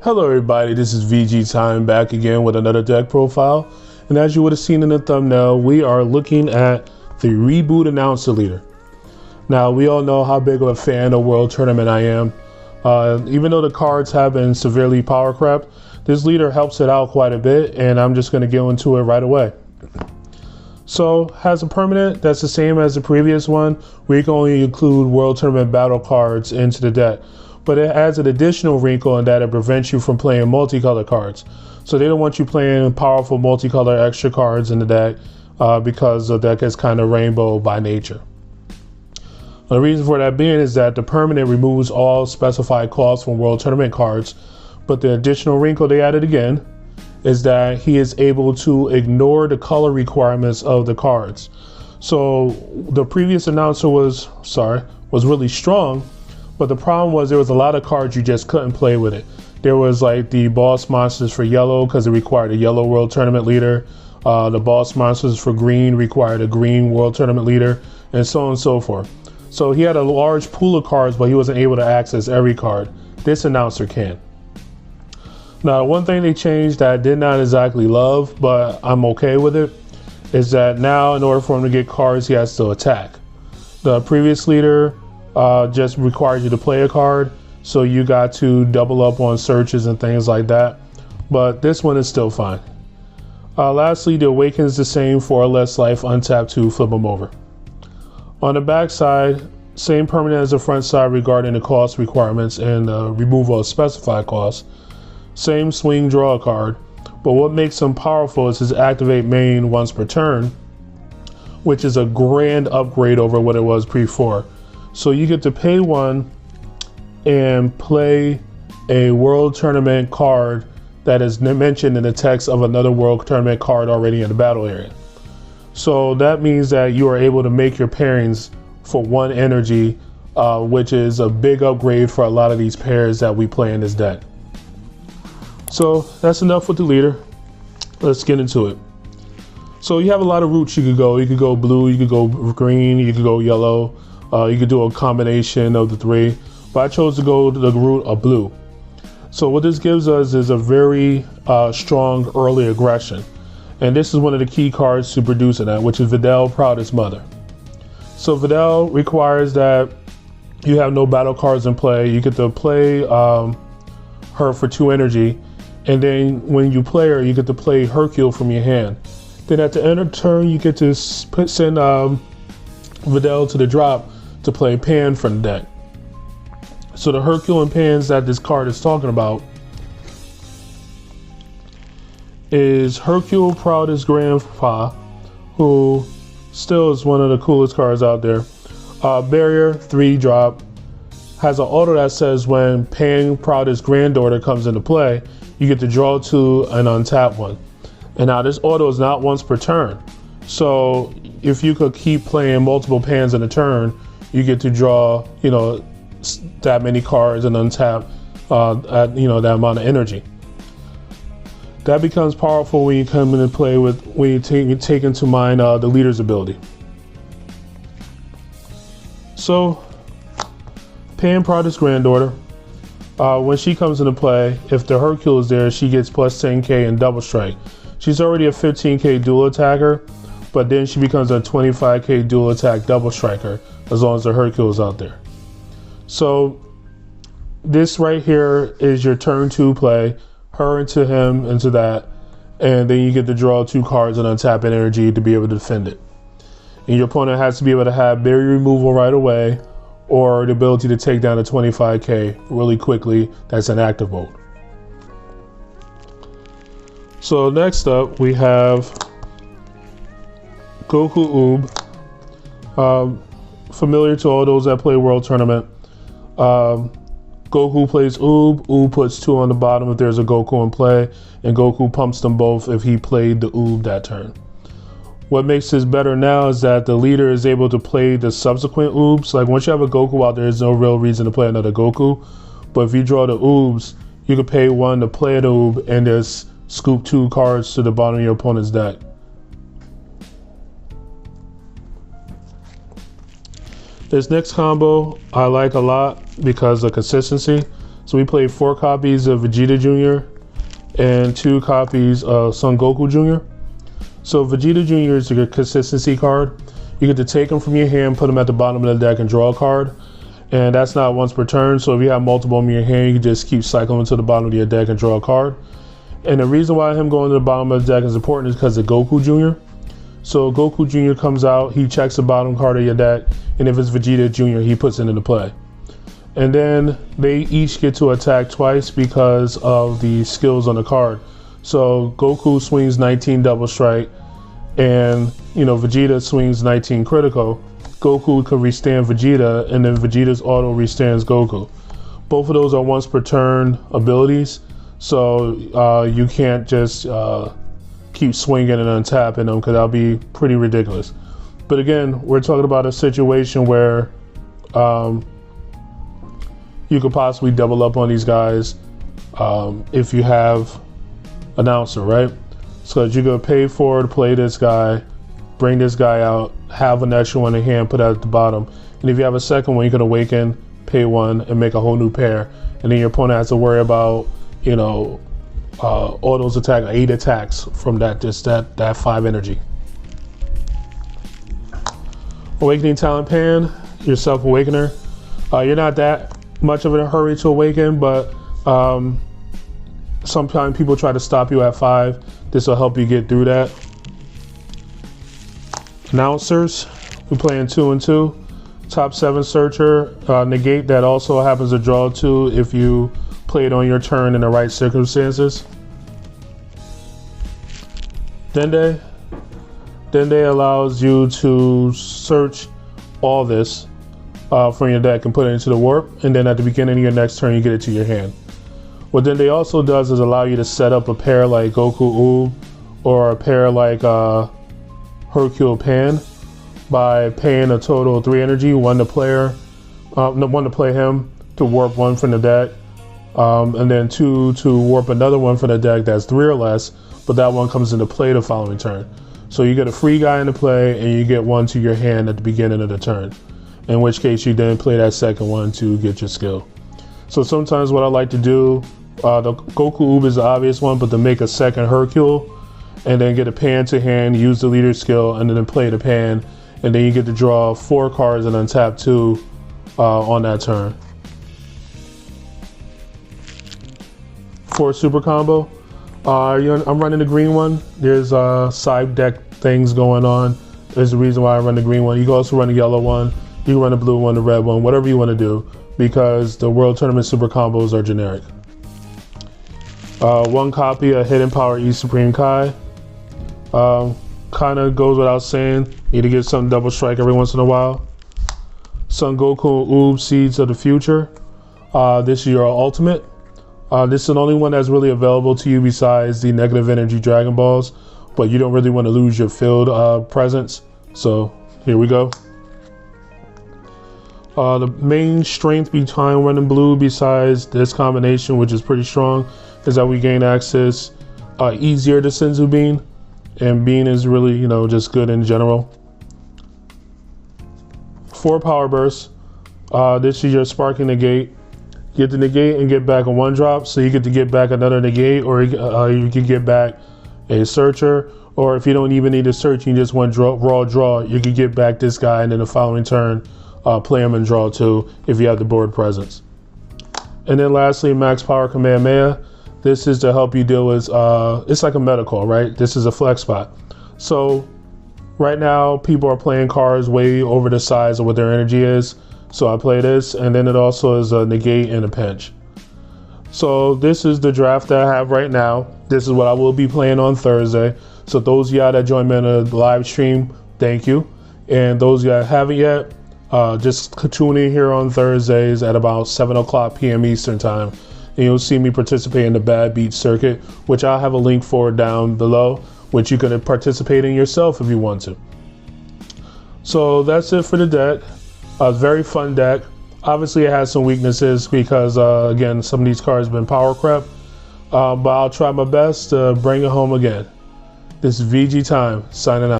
Hello everybody, this is VG Time back again with another deck profile. And as you would have seen in the thumbnail, we are looking at the Reboot Announcer Leader. Now, we all know how big of a fan of World Tournament I am. Even though the cards have been severely power crept, this leader helps it out quite a bit, and I'm just going to get into it right away. So, has a permanent that's the same as the previous one, where you can only include World Tournament battle cards into the deck. But it adds an additional wrinkle in that it prevents you from playing multicolor cards. So they don't want you playing powerful multicolor extra cards in the deck because the deck is kind of rainbow by nature. The reason for that being is that the permanent removes all specified costs from World Tournament cards, but the additional wrinkle they added again is that he is able to ignore the color requirements of the cards. So the previous announcer was really strong, but the problem was there was a lot of cards you just couldn't play with it. There was like the boss monsters for yellow because it required a yellow World Tournament leader. The boss monsters for green required a green World Tournament leader, and so on and so forth. So he had a large pool of cards, but he wasn't able to access every card. This announcer can. Now, one thing they changed that I did not exactly love, but I'm okay with it, is that now in order for him to get cards, he has to attack. The previous leader just requires you to play a card, so you got to double up on searches and things like that, but this one is still fine. Lastly, the Awaken is the same for less life, untap to flip them over. On the back side, same permanent as the front side regarding the cost requirements and removal of specified costs. Same swing, draw a card, but what makes him powerful is his activate main once per turn, which is a grand upgrade over what it was pre-4. So you get to pay one and play a World Tournament card that is mentioned in the text of another World Tournament card already in the battle area. So that means that you are able to make your pairings for one energy, which is a big upgrade for a lot of these pairs that we play in this deck. So that's enough with the leader. Let's get into it. So you have a lot of routes you could go. You could go blue, you could go green, you could go yellow. You could do a combination of the three, but I chose to go to the route of blue. So what this gives us is a very strong early aggression. And this is one of the key cards to producing that, which is Videl, Proudest Mother. So Videl requires that you have no battle cards in play. You get to play her for 2 energy. And then when you play her, you get to play Hercule from your hand. Then at the end of the turn, you get to send Videl to the drop to play Pan from the deck. So the Hercule and Pans that this card is talking about is Hercule, Proudest Grandpa, who still is one of the coolest cards out there. Barrier, 3 drop, has an auto that says when Pan, Proudest Granddaughter comes into play, you get to draw 2 and untap 1. And now this auto is not once per turn. So if you could keep playing multiple Pans in a turn, you get to draw, that many cards and untap, that amount of energy. That becomes powerful when you come into play with, when you take into mind the leader's ability. So, Pan, Proudest Granddaughter, when she comes into play, if the Hercule is there, she gets plus 10k and double strike. She's already a 15k dual attacker, but then she becomes a 25k dual attack double striker as long as the Hercule is out there. So this right here is your turn 2 play, her into him into that, and then you get to draw 2 cards and untap an energy to be able to defend it. And your opponent has to be able to have barrier removal right away or the ability to take down a 25k really quickly. That's in active mode. So next up we have Goku Oob. Familiar to all those that play World Tournament. Goku plays Oob. Oob puts 2 on the bottom if there's a Goku in play, and Goku pumps them both if he played the Oob that turn. What makes this better now is that the leader is able to play the subsequent Oobs. Like once you have a Goku out there, there's no real reason to play another Goku. But if you draw the Oobs, you can pay 1 to play an Oob and just scoop 2 cards to the bottom of your opponent's deck. This next combo I like a lot because of consistency. So we played 4 copies of Vegeta Jr. and 2 copies of Son Goku Jr. So Vegeta Jr. is a consistency card. You get to take them from your hand, put them at the bottom of the deck, and draw a card. And that's not once per turn. So if you have multiple in your hand, you can just keep cycling them to the bottom of your deck and draw a card. And the reason why him going to the bottom of the deck is important is because of Goku Jr. So Goku Jr. comes out, he checks the bottom card of your deck, and if it's Vegeta Jr., he puts it into play. And then they each get to attack twice because of the skills on the card. So Goku swings 19 double strike, and Vegeta swings 19 critical. Goku can restand Vegeta, and then Vegeta's auto restands Goku. Both of those are once per turn abilities, so you can't just keep swinging and untapping them, because that'll be pretty ridiculous. But again, we're talking about a situation where you could possibly double up on these guys if you have announcer, right? So that you could pay for to play this guy, bring this guy out, have an extra one in hand, put it at the bottom, and if you have a second one, you can awaken, pay 1, and make a whole new pair, and then your opponent has to worry about all those 8 attacks from that 5 energy. Awakening Talent Pan, your Self Awakener. You're not that much of in a hurry to awaken, but sometimes people try to stop you at 5. This will help you get through that. Announcers, we're playing 2 and 2. Top 7 Searcher, negate that also happens to draw 2 if you play it on your turn in the right circumstances. Dende allows you to search all this from your deck and put it into the warp, and then at the beginning of your next turn you get it to your hand. What Dende also does is allow you to set up a pair like Goku Oob or a pair like Hercule Pan by paying a total of 3 energy, 1 to play him to warp 1 from the deck, and then 2 to warp another one from the deck that's 3 or less, but that one comes into play the following turn. So you get a free guy into play, and you get 1 to your hand at the beginning of the turn, in which case you then play that second one to get your skill. So sometimes what I like to do, the Goku Oob is the obvious one, but to make a second Hercule, and then get a Pan to hand, use the leader skill, and then play the Pan, and then you get to draw 4 cards and untap 2 on that turn. For super combo, I'm running the green one. There's side deck things going on. There's the reason why I run the green one. You can also run the yellow one. You can run the blue one, the red one, whatever you want to do, because the World Tournament super combos are generic. 1 copy of Hidden Power E Supreme Kai. Kind of goes without saying, need to get some double strike every once in a while. Son Goku Oob Seeds of the Future. This is your ultimate. This is the only one that's really available to you besides the negative energy Dragon Balls, but you don't really want to lose your field presence. So here we go. The main strength behind running blue, besides this combination, which is pretty strong, is that we gain access easier to Senzu Bean, and Bean is really, just good in general. 4 Power Bursts. This is your Sparking Negate. You get the negate and get back a 1-drop, so you get to get back another negate, or you can get back a searcher, or if you don't even need a search, you just want raw draw, you can get back this guy, and then the following turn play him and draw 2 if you have the board presence. And then lastly, Max Power Kamehameha. This is to help you deal with, it's like a meta call, right? This is a flex spot. So right now, people are playing cards way over the size of what their energy is. So I play this, and then it also is a negate and a pinch. So this is the draft that I have right now. This is what I will be playing on Thursday. So those of y'all that join me on a live stream, thank you. And those of y'all that haven't yet, just tune in here on Thursdays at about 7:00 p.m. Eastern time. And you'll see me participate in the Bad Beat Circuit, which I'll have a link for down below, which you can participate in yourself if you want to. So that's it for the deck. A very fun deck. Obviously it has some weaknesses because again, some of these cards have been power crept, but I'll try my best to bring it home again. This is VG Time, signing out.